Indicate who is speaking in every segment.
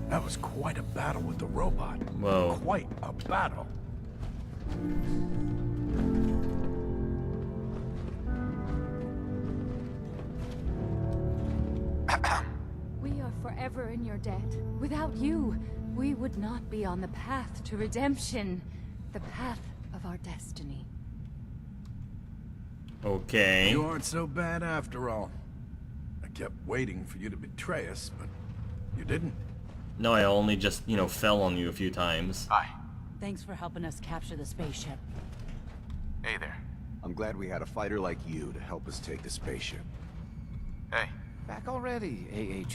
Speaker 1: That was quite a battle with the robot.
Speaker 2: Whoa.
Speaker 1: Quite a battle.
Speaker 3: We are forever in your debt. Without you, we would not be on the path to redemption. The path of our destiny.
Speaker 2: Okay.
Speaker 1: You aren't so bad after all. I kept waiting for you to betray us, but you didn't.
Speaker 2: No, I only just, you know, fell on you a few times.
Speaker 4: Hi.
Speaker 5: Thanks for helping us capture the spaceship.
Speaker 4: Hey there.
Speaker 6: I'm glad we had a fighter like you to help us take the spaceship.
Speaker 4: Hey.
Speaker 7: Back already,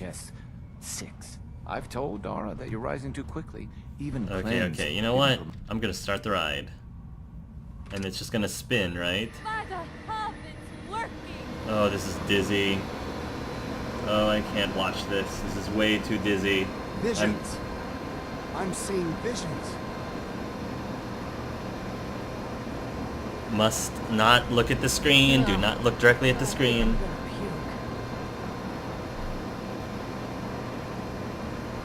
Speaker 7: AHS 6. I've told Dara that you're rising too quickly. Even
Speaker 2: Okay, you know what? I'm gonna start the ride. And it's just gonna spin, right?
Speaker 3: By the hub, it's working!
Speaker 2: Oh, this is dizzy. Oh, I can't watch this. This is way too dizzy.
Speaker 6: Visions. I'm seeing visions.
Speaker 2: Must not look at the screen. Do not look directly at the screen.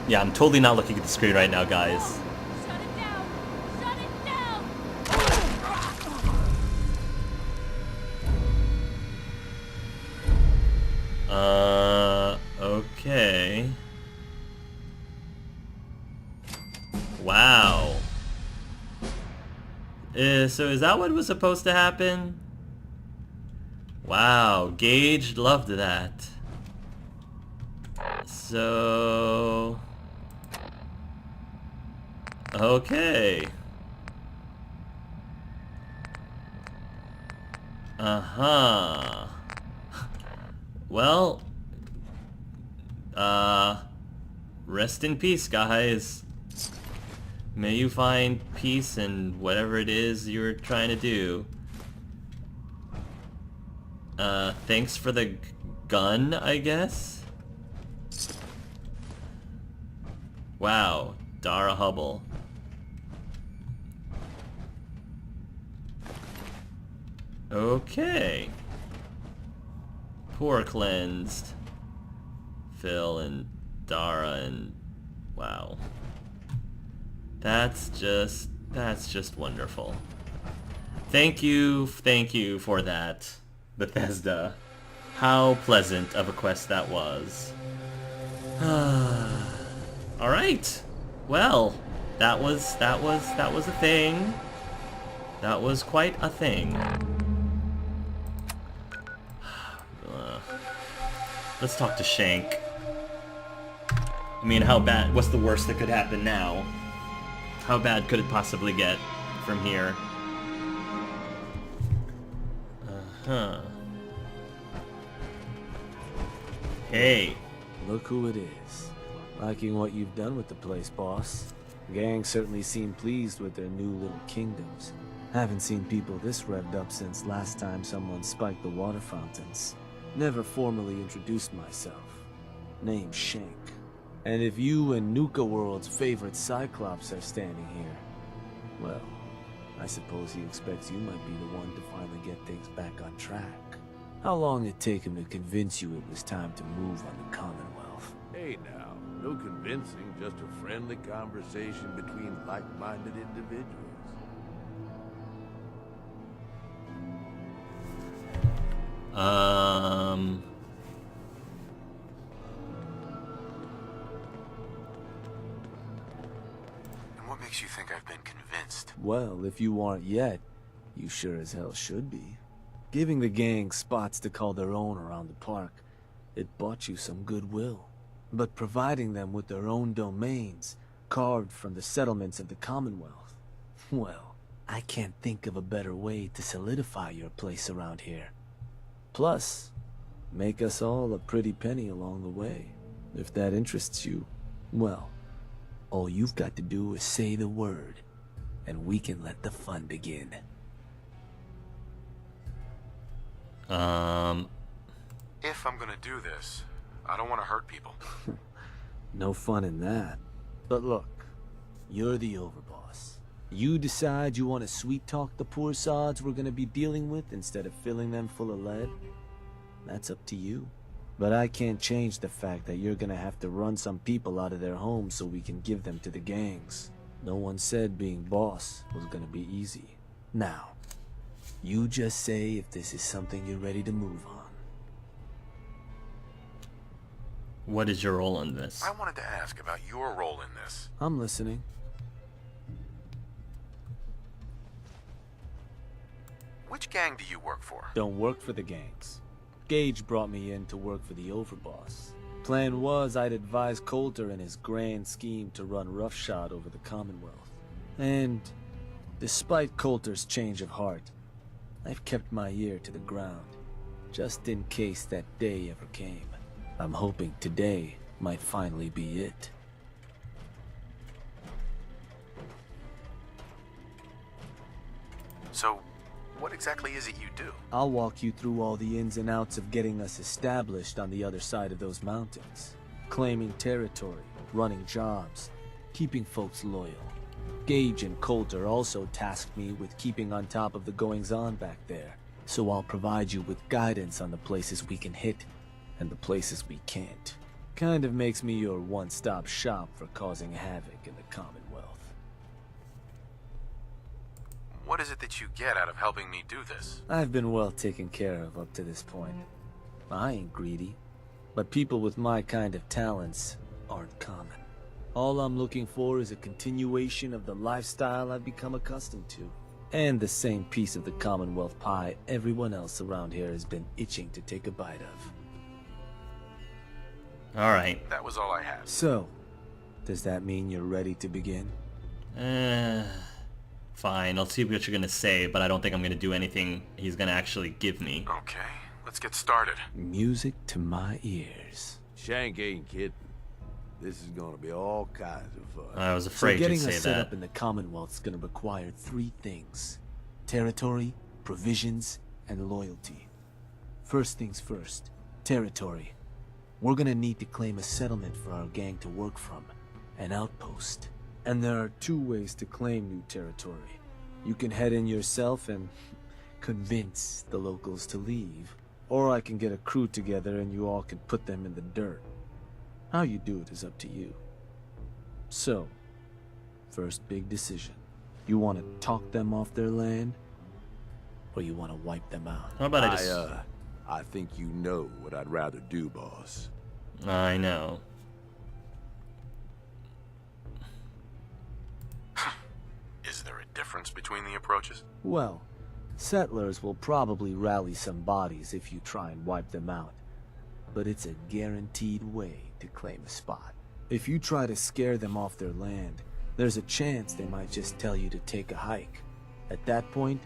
Speaker 2: Yeah, I'm totally not looking at the screen right now, guys.
Speaker 3: Shut it down! Shut it down!
Speaker 2: Okay. Wow. So is that what was supposed to happen? Wow, Gage loved that. So... Okay. Uh-huh. Well, rest in peace, guys. May you find peace in whatever it is you're trying to do. Thanks for the gun, I guess? Wow, Dara Hubble. Okay. Poor cleansed. Phil and Dara and... wow. That's just wonderful. Thank you for that, Bethesda. How pleasant of a quest that was. All right. Well, that was a thing. That was quite a thing. Let's talk to Shank. I mean, how bad? What's the worst that could happen now? How bad could it possibly get from here? Uh-huh. Hey.
Speaker 8: Look who it is. Liking what you've done with the place, boss. The gang certainly seem pleased with their new little kingdoms. Haven't seen people this revved up since last time someone spiked the water fountains. Never formally introduced myself. Name's Shank. And if you and Nuka World's favorite Cyclops are standing here, well, I suppose he expects you might be the one to finally get things back on track. How long did it take him to convince you it was time to move on the Commonwealth?
Speaker 9: Hey now, no convincing, just a friendly conversation between like-minded individuals.
Speaker 4: And what makes you think I've been convinced?
Speaker 8: Well, if you aren't yet, you sure as hell should be. Giving the gang spots to call their own around the park, it bought you some goodwill. But providing them with their own domains, carved from the settlements of the Commonwealth, well, I can't think of a better way to solidify your place around here. Plus, make us all a pretty penny along the way. If that interests you, well, all you've got to do is say the word, and we can let the fun begin.
Speaker 4: If I'm gonna do this, I don't want to hurt people.
Speaker 8: No fun in that. But look, you're the overboss. You decide you want to sweet-talk the poor sods we're gonna be dealing with instead of filling them full of lead? That's up to you. But I can't change the fact that you're gonna have to run some people out of their homes so we can give them to the gangs. No one said being boss was gonna be easy. Now, you just say if this is something you're ready to move on.
Speaker 2: What is your role in this?
Speaker 4: I wanted to ask about your role in this.
Speaker 8: I'm listening.
Speaker 4: Which gang do you work for?
Speaker 8: Don't work for the gangs. Gage brought me in to work for the overboss. Plan was I'd advise Coulter in his grand scheme to run roughshod over the Commonwealth. And despite Coulter's change of heart, I've kept my ear to the ground, just in case that day ever came. I'm hoping today might finally be it.
Speaker 4: So, what exactly is it you do?
Speaker 8: I'll walk you through all the ins and outs of getting us established on the other side of those mountains. Claiming territory, running jobs, keeping folks loyal. Gage and Coulter also tasked me with keeping on top of the goings-on back there, so I'll provide you with guidance on the places we can hit and the places we can't. Kind of makes me your one-stop shop for causing havoc in the Commonwealth.
Speaker 4: What is it that you get out of helping me do this?
Speaker 8: I've been well taken care of up to this point. I ain't greedy, but people with my kind of talents aren't common. All I'm looking for is a continuation of the lifestyle I've become accustomed to, and the same piece of the Commonwealth pie everyone else around here has been itching to take a bite of.
Speaker 2: Alright.
Speaker 4: That was all I had.
Speaker 8: So, does that mean you're ready to begin?
Speaker 2: Fine, I'll see what you're gonna say, but I don't think I'm gonna do anything he's gonna actually give me.
Speaker 4: Okay, let's get started.
Speaker 8: Music to my ears.
Speaker 9: Shank ain't kidding. This is gonna be all kinds of fun.
Speaker 2: I was afraid
Speaker 8: So getting
Speaker 2: you'd say
Speaker 8: us set
Speaker 2: that.
Speaker 8: up in the Commonwealth's gonna require three things: territory, provisions, and loyalty. First things first, territory. We're gonna need to claim a settlement for our gang to work from, an outpost. And there are two ways to claim new territory. You can head in yourself and convince the locals to leave, or I can get a crew together and you all can put them in the dirt. How you do it is up to you. So, first big decision. You want to talk them off their land, or you want to wipe them out?
Speaker 2: How about
Speaker 9: I think you know what I'd rather do, boss.
Speaker 2: I know.
Speaker 4: Is there a difference between the approaches?
Speaker 8: Well, settlers will probably rally some bodies if you try and wipe them out. But it's a guaranteed way to claim a spot. If you try to scare them off their land, there's a chance they might just tell you to take a hike. At that point,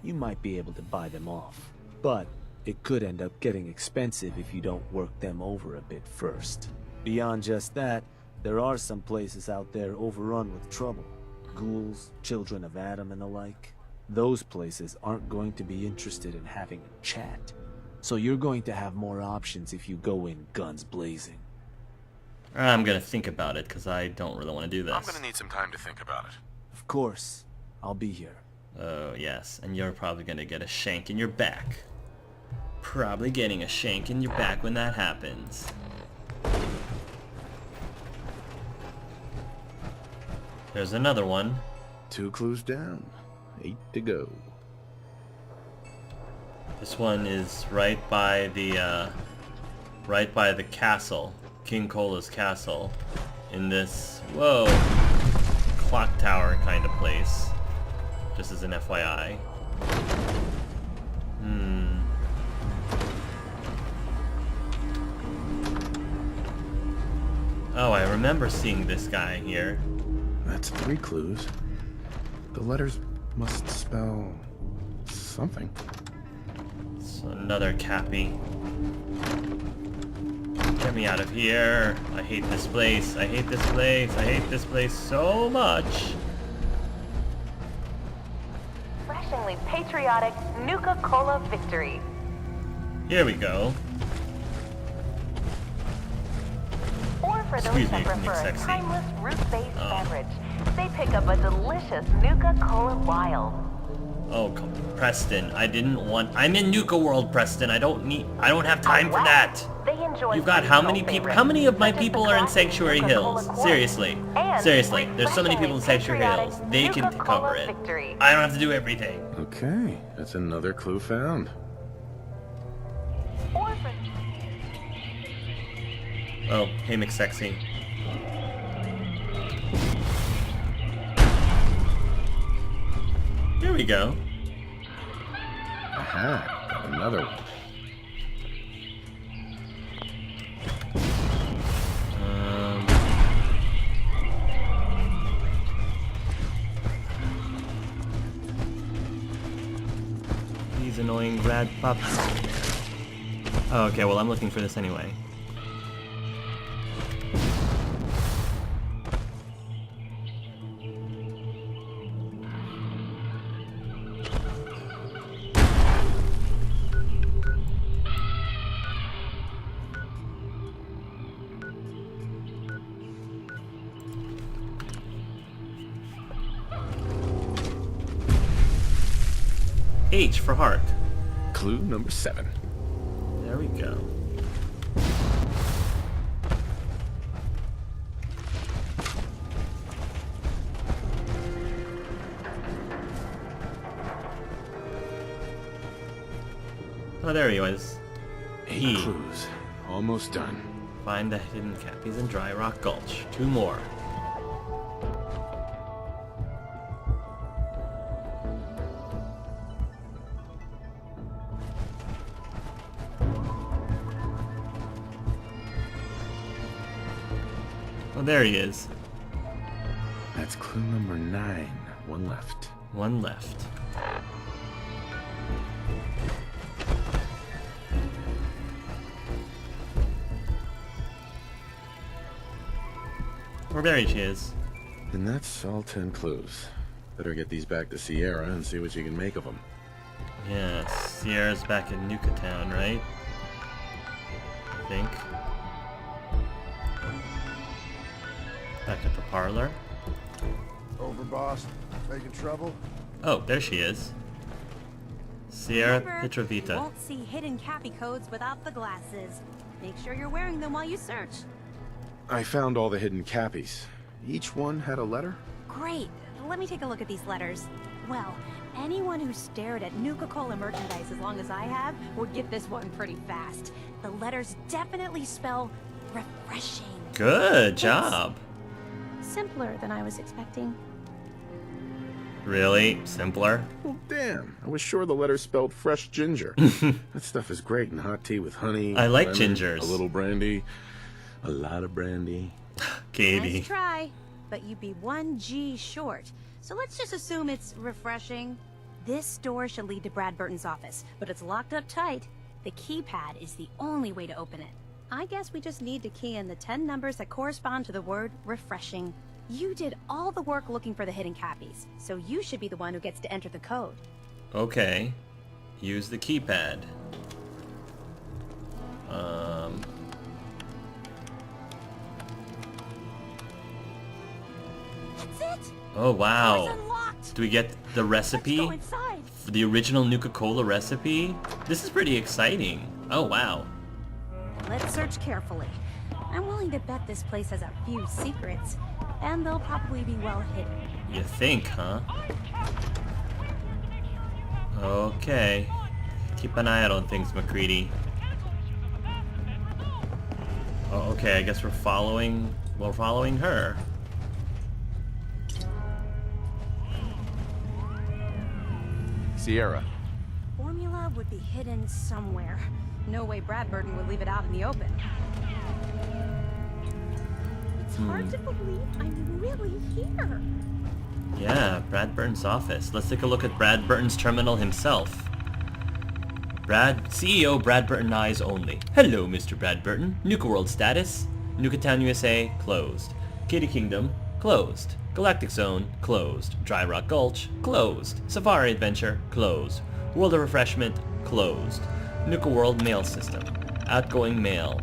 Speaker 8: you might be able to buy them off. But it could end up getting expensive if you don't work them over a bit first. Beyond just that, there are some places out there overrun with trouble. Ghouls, children of Adam and the like. Those places aren't going to be interested in having a chat. So you're going to have more options if you go in guns blazing.
Speaker 2: I'm gonna think about it, because I don't really want to do this.
Speaker 4: I'm gonna need some time to think about it.
Speaker 8: Of course, I'll be here.
Speaker 2: Oh, yes, and you're probably gonna get a shank in your back. Probably getting a shank in your back when that happens. There's another one.
Speaker 6: 2 clues down. 8 to go.
Speaker 2: This one is right by the castle, King Cola's castle, in this, whoa, clock tower kind of place, just as an FYI. Oh, I remember seeing this guy here.
Speaker 6: That's 3 clues. The letters must spell something.
Speaker 2: It's another Cappy. Get me out of here. I hate this place. I hate this place. I hate this place so much.
Speaker 10: Refreshingly patriotic Nuka-Cola victory.
Speaker 2: Here we go.
Speaker 10: Or for those
Speaker 2: Excuse me,
Speaker 10: that prefer a
Speaker 2: sexy.
Speaker 10: timeless root-based beverage, they pick up a delicious Nuka-Cola Wild.
Speaker 2: Oh, Preston, I didn't want... I'm in Nuka World, Preston. I don't have time for that.
Speaker 10: They enjoy
Speaker 2: You've got how many people?
Speaker 10: favorites,
Speaker 2: How many of my
Speaker 10: such as
Speaker 2: people
Speaker 10: the
Speaker 2: are in
Speaker 10: classic
Speaker 2: Sanctuary
Speaker 10: Nuka-Cola
Speaker 2: Hills?
Speaker 10: Quartz.
Speaker 2: Seriously.
Speaker 10: And
Speaker 2: Seriously. There's so many people in Sanctuary
Speaker 10: patriotic
Speaker 2: Hills. They can
Speaker 10: Nuka-Cola
Speaker 2: cover it.
Speaker 10: Victory.
Speaker 2: I don't have to do everything.
Speaker 4: Okay, that's another clue found.
Speaker 2: Oh, hey McSexy. Here we go.
Speaker 4: Aha, got another one.
Speaker 2: These annoying rad pups. Oh, okay, well I'm looking for this anyway. H for heart.
Speaker 4: Clue number 7.
Speaker 2: There we go. Oh, there he was.
Speaker 4: 8
Speaker 2: E.
Speaker 4: clues. Almost done.
Speaker 2: Find the hidden cappies in Dry Rock Gulch. 2 more. Oh, there he is.
Speaker 4: That's clue number 9. 1 left.
Speaker 2: 1 left. Oh, there she is.
Speaker 4: And that's all 10 clues. Better get these back to Sierra and see what you can make of them.
Speaker 2: Yeah, Sierra's back in Nuka Town, right? I think. Back at the parlor.
Speaker 1: Over, boss. Making trouble?
Speaker 2: Oh, there she is. Sierra
Speaker 5: Remember, you
Speaker 2: Petrovita.
Speaker 5: won't see hidden cappy codes without the glasses. Make sure you're wearing them while you search.
Speaker 4: I found all the hidden cappies. Each one had a letter?
Speaker 5: Great. Let me take a look at these letters. Well, anyone who stared at Nuka-Cola merchandise as long as I have would get this one pretty fast. The letters definitely spell refreshing.
Speaker 2: Good job.
Speaker 5: Simpler than I was expecting.
Speaker 2: Really? Simpler?
Speaker 4: Well, damn. I was sure the letter spelled fresh ginger. That stuff is great in hot tea with honey.
Speaker 2: I like
Speaker 4: lemon,
Speaker 2: gingers.
Speaker 4: A little brandy. A lot of brandy.
Speaker 2: Katie.
Speaker 5: Nice try, but you'd be 1 G short. So let's just assume it's refreshing. This door should lead to Brad Burton's office, but it's locked up tight. The keypad is the only way to open it. I guess we just need to key in the 10 numbers that correspond to the word refreshing. You did all the work looking for the hidden cappies, so you should be the one who gets to enter the code.
Speaker 2: Okay. Use the keypad.
Speaker 5: That's it!
Speaker 2: Oh, wow.
Speaker 5: Door's unlocked!
Speaker 2: Do we get the
Speaker 5: Let's
Speaker 2: recipe?
Speaker 5: go inside.
Speaker 2: The original Nuka-Cola recipe? This is pretty exciting. Oh, wow.
Speaker 5: Let's search carefully. I'm willing to bet this place has a few secrets, and they'll probably be well hidden.
Speaker 2: You think, huh? Okay. Keep an eye out on things, McCready. Oh, okay, I guess we're following her.
Speaker 6: Sierra.
Speaker 5: Formula would be hidden somewhere. No way Brad Burton would leave it out in the open. It's hard to believe I'm really here.
Speaker 2: Yeah, Brad Burton's office. Let's take a look at Brad Burton's terminal himself. CEO Brad Burton eyes only. Hello, Mr. Brad Burton. Nuka World status. Nuka Town, USA, closed. Kitty Kingdom, closed. Galactic Zone, closed. Dry Rock Gulch, closed. Safari Adventure, closed. World of Refreshment, closed. Nuka World mail system. Outgoing mail.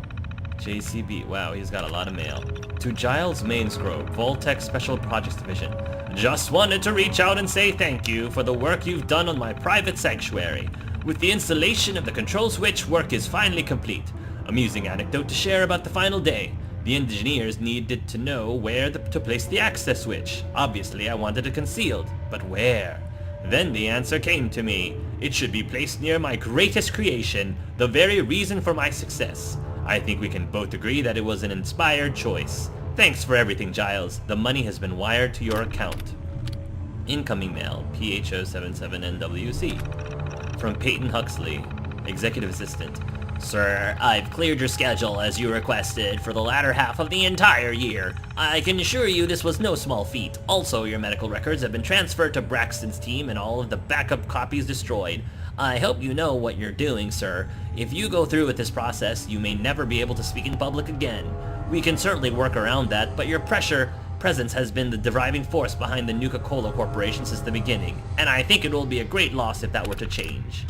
Speaker 2: JCB. Wow, he's got a lot of mail. To Giles Mainsgrove, Vault-Tec Special Projects Division. Just wanted to reach out and say thank you for the work you've done on my private sanctuary. With the installation of the control switch, work is finally complete. Amusing anecdote to share about the final day. The engineers needed to know where to place the access switch. Obviously, I wanted it concealed, but where? Then the answer came to me. It should be placed near my greatest creation, the very reason for my success. I think we can both agree that it was an inspired choice. Thanks for everything, Giles. The money has been wired to your account. Incoming mail, PHO77NWC. From Peyton Huxley, Executive Assistant. Sir, I've cleared your schedule as you requested for the latter half of the entire year. I can assure you this was no small feat. Also, your medical records have been transferred to Braxton's team and all of the backup copies destroyed. I hope you know what you're doing, sir. If you go through with this process, you may never be able to speak in public again. We can certainly work around that, but your presence has been the driving force behind the Nuka-Cola Corporation since the beginning, and I think it will be a great loss if that were to change.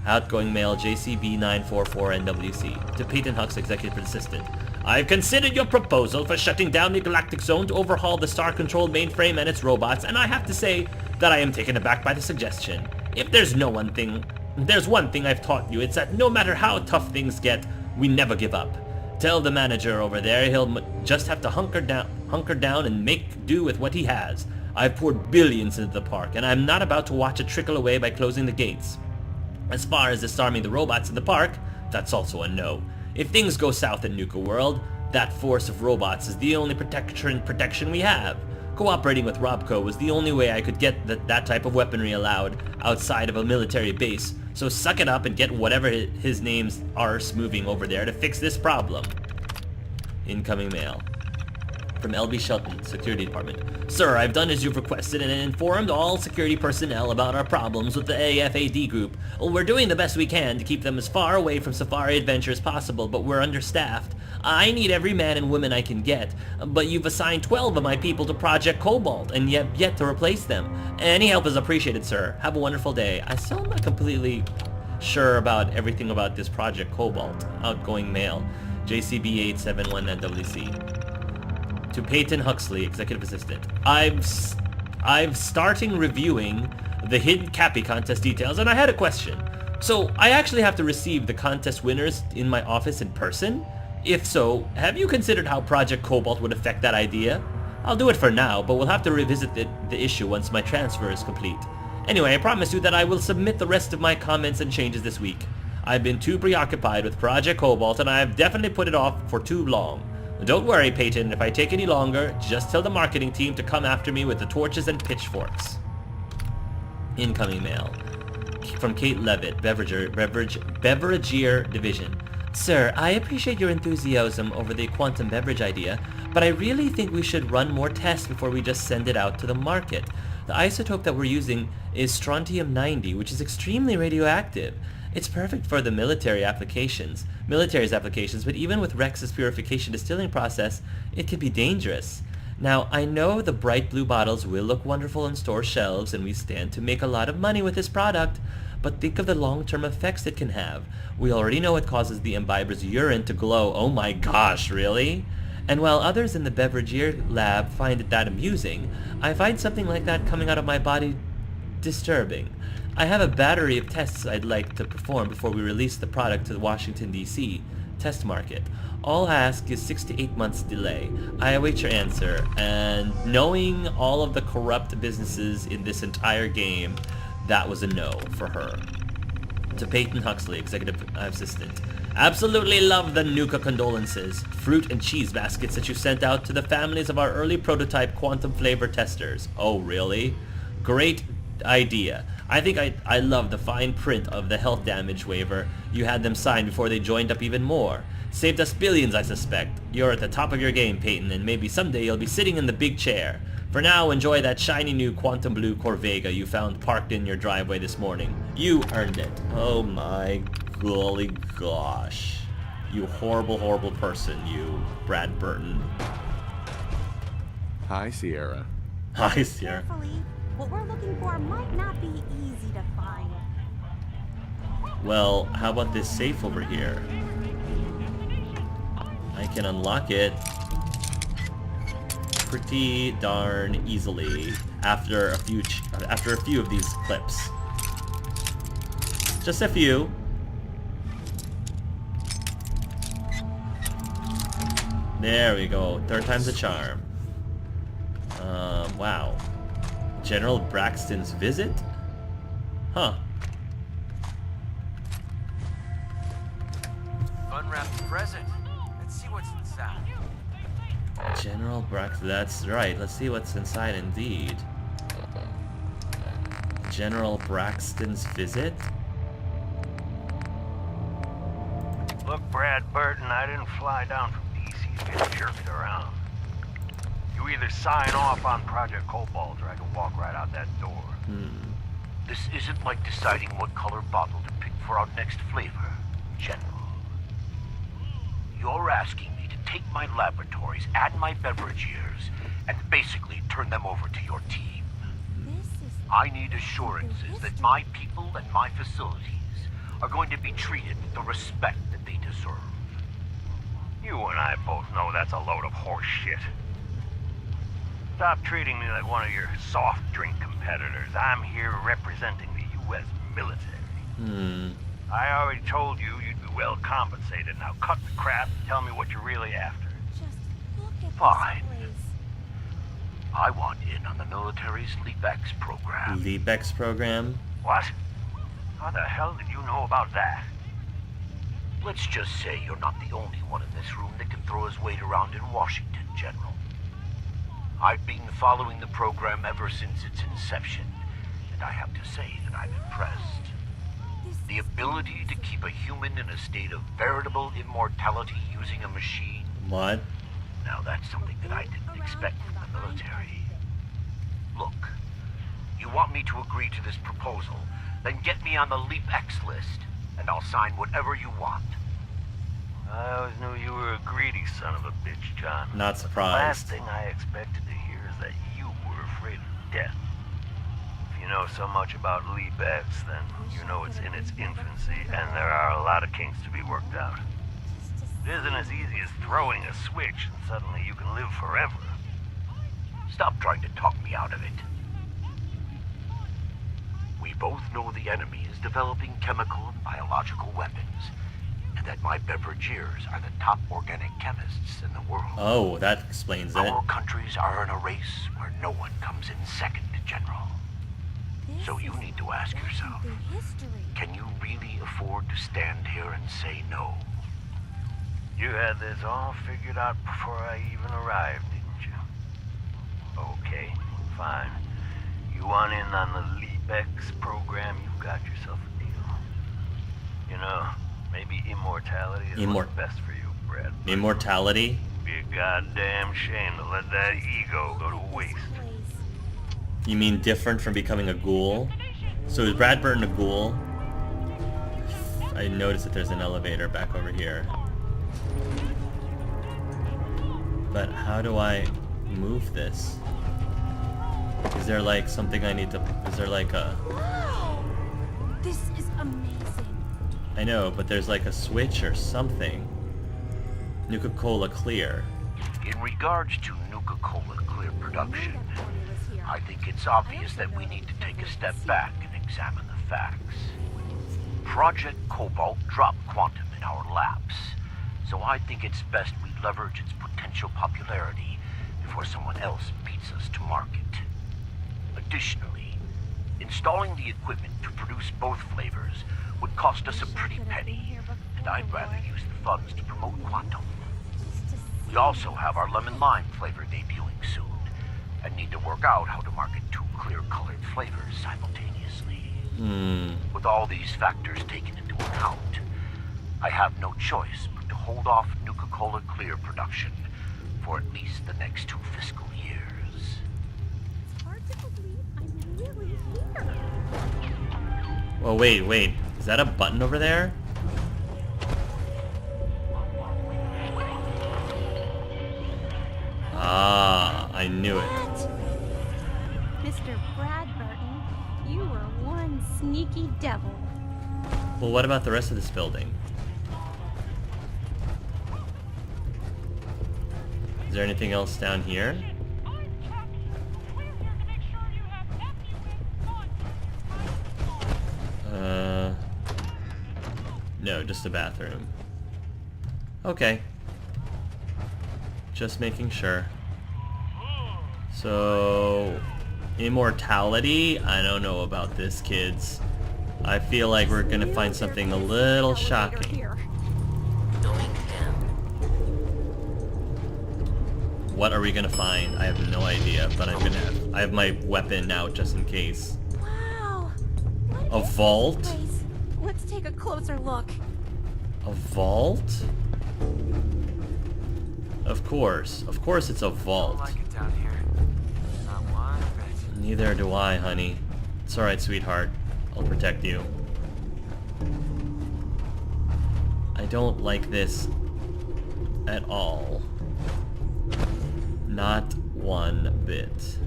Speaker 2: Outgoing mail JCB944NWC to Peyton Huck's Executive Assistant. I've considered your proposal for shutting down the Galactic Zone to overhaul the star-controlled mainframe and its robots, and I have to say that I am taken aback by the suggestion. If there's one thing I've taught you, it's that no matter how tough things get, we never give up. Tell the manager over there he'll just have to hunker down and make do with what he has. I've poured billions into the park, and I'm not about to watch it trickle away by closing the gates. As far as disarming the robots in the park, that's also a no. If things go south in Nuka World, that force of robots is the only protection we have. Cooperating with Robco was the only way I could get that type of weaponry allowed outside of a military base, so suck it up and get whatever his name's arse moving over there to fix this problem. Incoming mail. From LB Shelton, Security Department. Sir, I've done as you've requested and informed all security personnel about our problems with the AFAD group. We're doing the best we can to keep them as far away from Safari Adventure as possible, but we're understaffed. I need every man and woman I can get, but you've assigned 12 of my people to Project Cobalt, and yet to replace them. Any help is appreciated, sir. Have a wonderful day. I still am not completely sure about everything about this Project Cobalt. Outgoing mail. JCB871NWC. To Peyton Huxley, Executive Assistant. I've starting reviewing the hidden Cappy contest details, and I had a question. So, I actually have to receive the contest winners in my office in person? If so, have you considered how Project Cobalt would affect that idea? I'll do it for now, but we'll have to revisit the issue once my transfer is complete. Anyway, I promise you that I will submit the rest of my comments and changes this week. I've been too preoccupied with Project Cobalt, and I've definitely put it off for too long. Don't worry, Peyton, if I take any longer, just tell the marketing team to come after me with the torches and pitchforks. Incoming mail. From Kate Levitt, Beveragier Division. Sir, I appreciate your enthusiasm over the quantum beverage idea, but I really think we should run more tests before we just send it out to the market. The isotope that we're using is strontium-90, which is extremely radioactive. It's perfect for the military's applications, but even with Rex's purification distilling process, it can be dangerous. Now, I know the bright blue bottles will look wonderful on store shelves, and we stand to make a lot of money with this product, but think of the long-term effects it can have. We already know it causes the imbiber's urine to glow. Oh my gosh, really? And while others in the Beveragier lab find it that amusing, I find something like that coming out of my body disturbing. I have a battery of tests I'd like to perform before we release the product to the Washington, D.C. test market. All I ask is 6 to 8 months delay. I await your answer, and knowing all of the corrupt businesses in this entire game, that was a no for her. To Peyton Huxley, Executive Assistant. Absolutely love the Nuka condolences, fruit and cheese baskets that you sent out to the families of our early prototype quantum flavor testers. Oh, really? Great idea. I think I love the fine print of the health damage waiver you had them sign before they joined up even more. Saved us billions, I suspect. You're at the top of your game, Peyton, and maybe someday you'll be sitting in the big chair. For now, enjoy that shiny new quantum blue Corvega you found parked in your driveway this morning. You earned it. Oh my golly gosh. You horrible, horrible person, you, Brad Burton.
Speaker 4: Hi, Sierra.
Speaker 2: Hi, Sierra.
Speaker 5: Carefully. What we're looking for might not be easy to find.
Speaker 2: Well, how about this safe over here? I can unlock it. pretty darn easily after a few of these clips. Just a few. There we go. Third time's a charm. Wow. General Braxton's visit? Huh.
Speaker 7: Unwrap the present. Let's see what's inside.
Speaker 2: General Braxton, that's right. Let's see what's inside indeed. General Braxton's visit?
Speaker 11: Look, Brad Burton, I didn't fly down from DC to get jerked around. You either sign off on Project Cobalt or I can walk right out that door.
Speaker 12: This isn't like deciding what color bottle to pick for our next flavor, General. You're asking me to take my laboratories and my beverage years and basically turn them over to your team. I need assurances that my people and my facilities are going to be treated with the respect that they deserve.
Speaker 11: You and I both know that's a load of horse shit. Stop treating me like one of your soft drink competitors. I'm here representing the U.S. military. I already told you you'd be well compensated. Now cut the crap and tell me what you're really after.
Speaker 12: Fine. I want in on the military's LeapX program.
Speaker 2: LeapX program?
Speaker 11: What? How the hell did you know about that?
Speaker 12: Let's just say you're not the only one in this room that can throw his weight around in Washington, General. I've been following the program ever since its inception, and I have to say that I'm impressed. The ability to keep a human in a state of veritable immortality using a machine.
Speaker 2: What?
Speaker 12: Now that's something that I didn't expect from the military. Look, you want me to agree to this proposal, then get me on the LeapX list, and I'll sign whatever you want.
Speaker 11: I always knew you were a greedy son of a bitch, John.
Speaker 2: Not
Speaker 11: But the last
Speaker 2: surprised.
Speaker 11: thing I expected to hear is that you were afraid of death. If you know so much about LeapX, then you know it's in its infancy, and there are a lot of kinks to be worked out. It isn't as easy as throwing a switch and suddenly you can live forever.
Speaker 12: Stop trying to talk me out of it. We both know the enemy is developing chemical and biological weapons, and that my beverageers are the top organic chemists in the world.
Speaker 2: Oh, that explains it.
Speaker 12: Our countries are in a race where no one comes in second, General. So you need to ask yourself, can you really afford to stand here and say no?
Speaker 11: You had this all figured out before I even arrived, didn't you? Okay, fine. You want in on the LeapX program, you've got yourself a deal. You know, maybe immortality is what's best for you, Brad.
Speaker 2: Immortality?
Speaker 11: It'd be a goddamn shame to let that ego go to waste.
Speaker 2: You mean different from becoming a ghoul? So is Brad Burton a ghoul? I noticed that there's an elevator back over here. But how do I move this? Is there like something I need to... Is there like a...
Speaker 5: Wow! This is amazing.
Speaker 2: I know, but there's like a switch or something. Nuka-Cola Clear.
Speaker 12: In regards to Nuka-Cola Clear production, I think it's obvious that we need to take a step back and examine the facts. Project Cobalt dropped quantum in our labs, so I think it's best we leverage its potential popularity before someone else beats us to market. Additionally, installing the equipment to produce both flavors would cost us a pretty penny, and I'd rather use the funds to promote quantum. We also have our lemon lime flavor debuting soon, and need to work out how to market two clear-colored flavors simultaneously. With all these factors taken into account, I have no choice but to hold off Nuka-Cola Clear production for at least the next 2 fiscal years.
Speaker 5: It's hard to believe I'm really here.
Speaker 2: Oh, wait. Is that a button over there? Ah, I knew it.
Speaker 5: Mr. Brad Burton, you are one sneaky devil.
Speaker 2: Well, what about the rest of this building? Is there anything else down here? Oh, just a bathroom. Okay. Just making sure. So, immortality? I don't know about this, kids. I feel like we're gonna find something a little shocking. What are we gonna find? I have no idea, but I have my weapon now just in case.
Speaker 5: Wow.
Speaker 2: A vault?
Speaker 5: Let's take a closer look.
Speaker 2: A vault? Of course it's a vault.
Speaker 8: I don't like it down here. Not one bit.
Speaker 2: Neither do I, honey. It's alright, sweetheart. I'll protect you. I don't like this at all. Not one bit.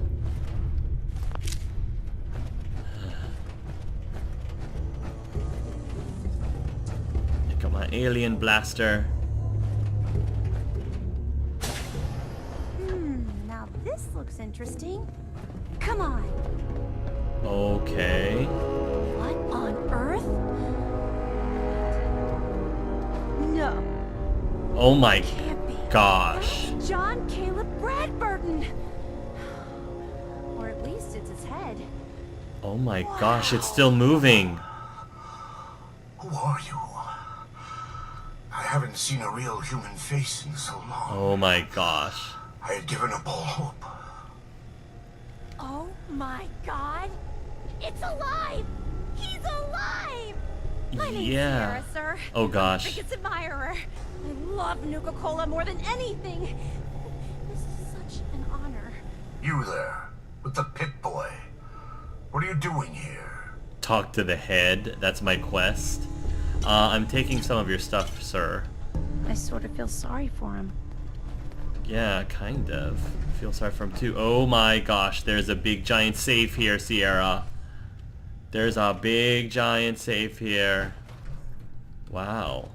Speaker 2: I got my alien blaster.
Speaker 5: Now this looks interesting. Come on.
Speaker 2: Okay.
Speaker 5: What on earth? No.
Speaker 2: Oh my
Speaker 5: Can't be.
Speaker 2: gosh.
Speaker 5: John Caleb Bradburton. Or at least it's his head.
Speaker 2: Oh my gosh, it's still moving.
Speaker 13: Who are you? I haven't seen a real human face in so long.
Speaker 2: Oh my gosh.
Speaker 13: I had given up all hope.
Speaker 5: Oh my god! It's alive! He's alive! My name's
Speaker 2: Yeah.
Speaker 5: Sierra, sir.
Speaker 2: Oh gosh.
Speaker 5: I'm the biggest admirer. I love Nuka-Cola more than anything. This is such an honor.
Speaker 13: You there, with the pit boy. What are you doing here?
Speaker 2: Talk to the head. That's my quest. I'm taking some of your stuff, sir.
Speaker 5: I sort of feel sorry for him.
Speaker 2: Yeah, kind of. Feel sorry for him too. Oh my gosh, there's a big giant safe here, Sierra. There's a big giant safe here. Wow.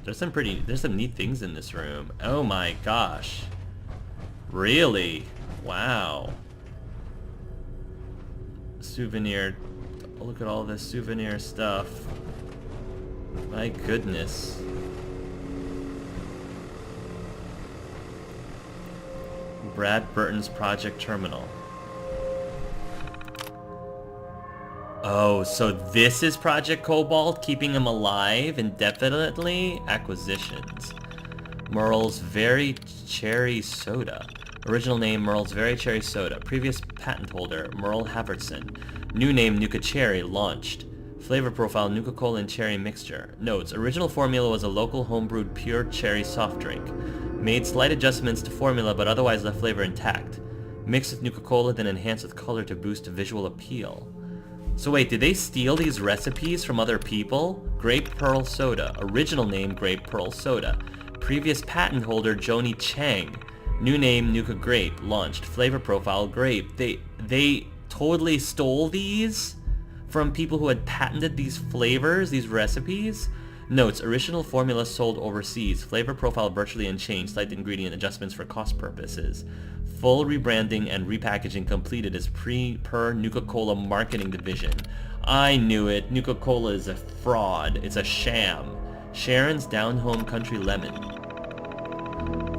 Speaker 2: There's some neat things in this room. Oh my gosh. Really? Wow. Souvenir. Look at all this souvenir stuff. My goodness. Bradburton's Project Terminal. Oh, so this is Project Cobalt, keeping him alive indefinitely? Acquisitions. Merle's Very Cherry Soda. Original name, Merle's Very Cherry Soda. Previous patent holder, Merle Havertson. New name, Nuka Cherry. Launched. Flavor profile, Nuka-Cola and cherry mixture. Notes, original formula was a local homebrewed pure cherry soft drink. Made slight adjustments to formula but otherwise left flavor intact. Mixed with Nuka-Cola, then enhanced with color to boost visual appeal. So wait, did they steal these recipes from other people? Grape Pearl Soda. Original name, Grape Pearl Soda. Previous patent holder, Joni Chang. New name, Nuka Grape. Launched. Flavor profile, grape. They totally stole these from people who had patented these flavors, these recipes? Notes, original formula sold overseas. Flavor profile virtually unchanged. Slight ingredient adjustments for cost purposes. Full rebranding and repackaging completed as per Nuka-Cola marketing division. I knew it. Nuka-Cola is a fraud. It's a sham. Sharon's Down Home Country Lemon.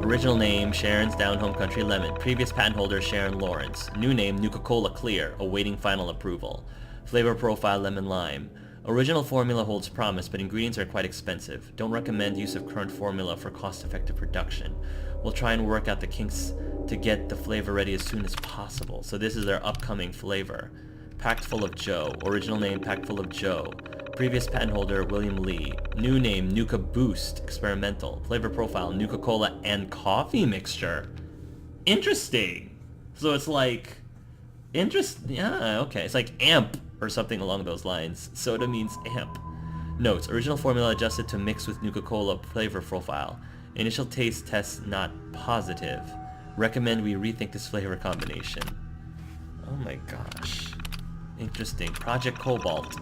Speaker 2: Original name, Sharon's Down Home Country Lemon. Previous patent holder, Sharon Lawrence. New name, Nuka-Cola Clear. Awaiting final approval. Flavor profile, lemon lime. Original formula holds promise, but ingredients are quite expensive. Don't recommend use of current formula for cost-effective production. We'll try and work out the kinks to get the flavor ready as soon as possible. So this is their upcoming flavor. Packed full of Joe. Original name, Packed full of Joe. Previous patent holder, William Lee. New name, Nuka Boost. Experimental. Flavor profile, Nuka-Cola and coffee mixture. Interesting. So it's like... yeah, okay. It's like amp or something along those lines. Soda means amp. Notes, original formula adjusted to mix with Nuka-Cola flavor profile. Initial taste tests not positive. Recommend we rethink this flavor combination. Oh my gosh. Interesting. Project Cobalt.